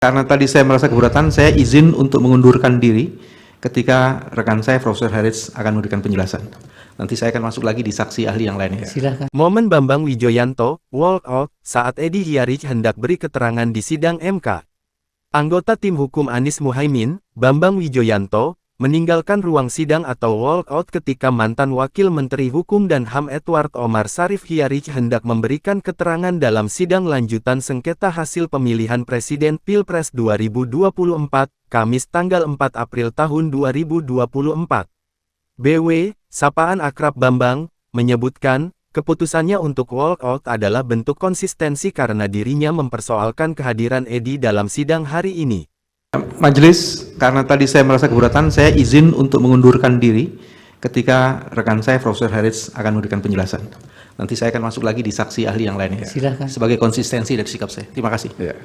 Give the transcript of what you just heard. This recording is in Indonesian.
Karena tadi saya merasa keberatan, saya izin untuk mengundurkan diri ketika rekan saya, Profesor Harits, akan memberikan penjelasan. Nanti saya akan masuk lagi di saksi ahli yang lainnya. Silakan. Momen Bambang Wijoyanto, walk out, saat Edi Hiarij hendak beri keterangan di sidang MK. Anggota tim hukum Anies Muhaimin, Bambang Wijoyanto, meninggalkan ruang sidang atau walk out ketika mantan Wakil Menteri Hukum dan HAM Edward Omar Syarif Hiarij hendak memberikan keterangan dalam sidang lanjutan sengketa hasil pemilihan Presiden Pilpres 2024, Kamis tanggal 4 April tahun 2024. BW, sapaan akrab Bambang, menyebutkan, keputusannya untuk walk out adalah bentuk konsistensi karena dirinya mempersoalkan kehadiran Edi dalam sidang hari ini. Majelis, karena tadi saya merasa keberatan, saya izin untuk mengundurkan diri ketika rekan saya, Profesor Harits, akan memberikan penjelasan. Nanti saya akan masuk lagi di saksi ahli yang lainnya. Silakan. Sebagai konsistensi dari sikap saya. Terima kasih. Ya.